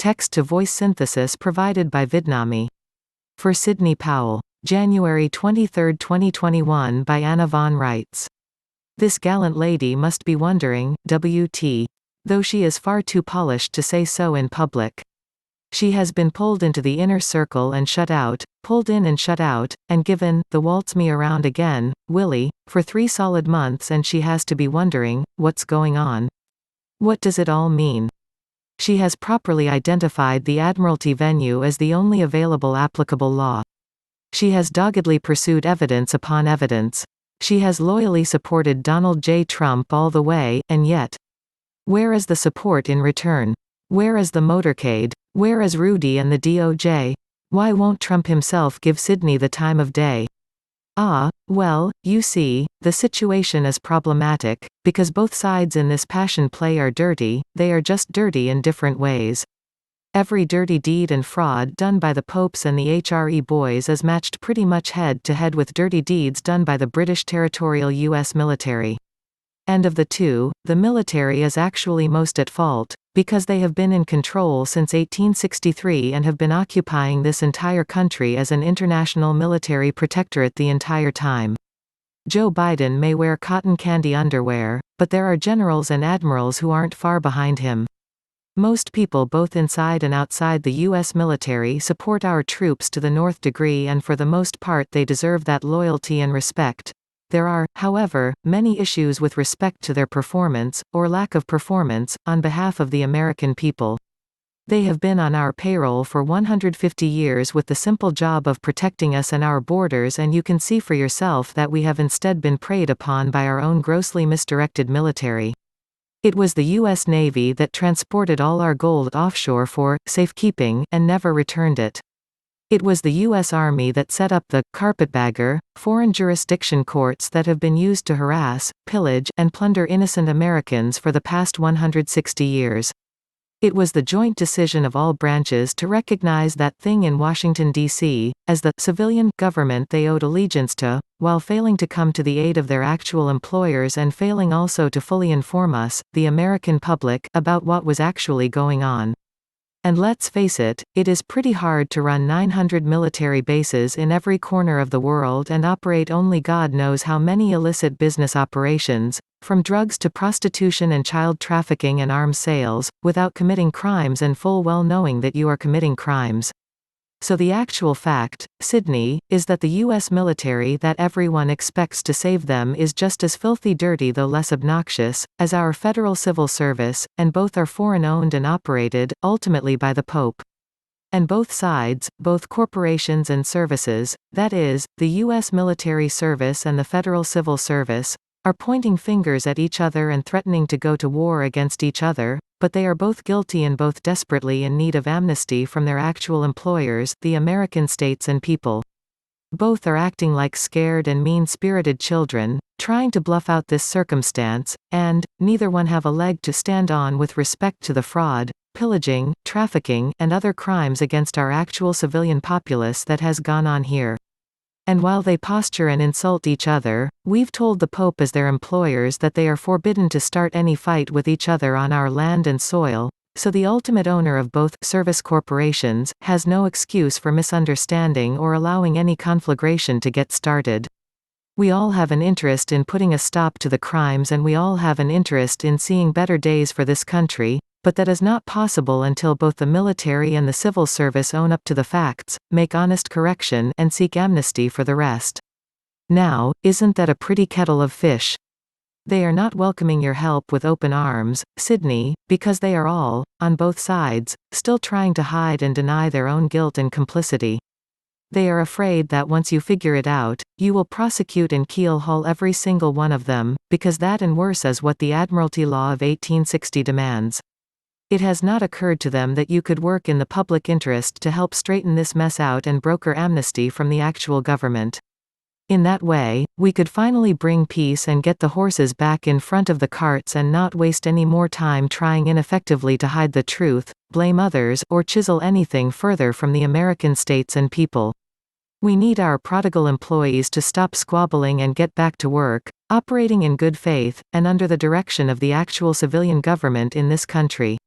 text-to-voice synthesis provided by Vidnami. For Sidney Powell. January 23, 2021 by Anna von Reitz. This gallant lady must be wondering, WT. Though she is far too polished to say so in public. She has been pulled into the inner circle and shut out, pulled in and shut out, and given, the Waltz Me Around Again, Willy, for 3 solid months, and she has to be wondering, what's going on? What does it all mean? She has properly identified the Admiralty venue as the only available applicable law. She has doggedly pursued evidence upon evidence. She has loyally supported Donald J. Trump all the way, and yet. Where is the support in return? Where is the motorcade? Where is Rudy and the DOJ? Why won't Trump himself give Sidney the time of day? Well, you see, the situation is problematic, because both sides in this passion play are dirty, they are just dirty in different ways. Every dirty deed and fraud done by the popes and the HRE boys is matched pretty much head to head with dirty deeds done by the British territorial US military. And of the two, the military is actually most at fault, because they have been in control since 1863 and have been occupying this entire country as an international military protectorate the entire time. Joe Biden may wear cotton candy underwear, but there are generals and admirals who aren't far behind him. Most people both inside and outside the U.S. military support our troops to the nth degree, and for the most part they deserve that loyalty and respect. There are, however, many issues with respect to their performance, or lack of performance, on behalf of the American people. They have been on our payroll for 150 years with the simple job of protecting us and our borders, and you can see for yourself that we have instead been preyed upon by our own grossly misdirected military. It was the U.S. Navy that transported all our gold offshore for safekeeping and never returned it. It was the U.S. Army that set up the carpetbagger, foreign jurisdiction courts that have been used to harass, pillage, and plunder innocent Americans for the past 160 years. It was the joint decision of all branches to recognize that thing in Washington, D.C., as the civilian government they owed allegiance to, while failing to come to the aid of their actual employers and failing also to fully inform us, the American public, about what was actually going on. And let's face it, it is pretty hard to run 900 military bases in every corner of the world and operate only God knows how many illicit business operations, from drugs to prostitution and child trafficking and arms sales, without committing crimes and full well knowing that you are committing crimes. So the actual fact, Sidney, is that the U.S. military that everyone expects to save them is just as filthy dirty, though less obnoxious, as our federal civil service, and both are foreign-owned and operated, ultimately by the Pope. And both sides, both corporations and services, that is, the U.S. military service and the federal civil service, are pointing fingers at each other and threatening to go to war against each other, but they are both guilty and both desperately in need of amnesty from their actual employers, the American states and people. Both are acting like scared and mean-spirited children, trying to bluff out this circumstance, and neither one have a leg to stand on with respect to the fraud, pillaging, trafficking, and other crimes against our actual civilian populace that has gone on here. And while they posture and insult each other, we've told the Pope as their employers that they are forbidden to start any fight with each other on our land and soil, so the ultimate owner of both service corporations has no excuse for misunderstanding or allowing any conflagration to get started. We all have an interest in putting a stop to the crimes, and we all have an interest in seeing better days for this country, but that is not possible until both the military and the civil service own up to the facts, make honest correction, and seek amnesty for the rest. Now, isn't that a pretty kettle of fish? They are not welcoming your help with open arms, Sidney, because they are all, on both sides, still trying to hide and deny their own guilt and complicity. They are afraid that once you figure it out, you will prosecute and keel-haul every single one of them, because that and worse is what the Admiralty Law of 1860 demands. It has not occurred to them that you could work in the public interest to help straighten this mess out and broker amnesty from the actual government. In that way, we could finally bring peace and get the horses back in front of the carts and not waste any more time trying ineffectively to hide the truth, blame others, or chisel anything further from the American states and people. We need our prodigal employees to stop squabbling and get back to work, operating in good faith, and under the direction of the actual civilian government in this country.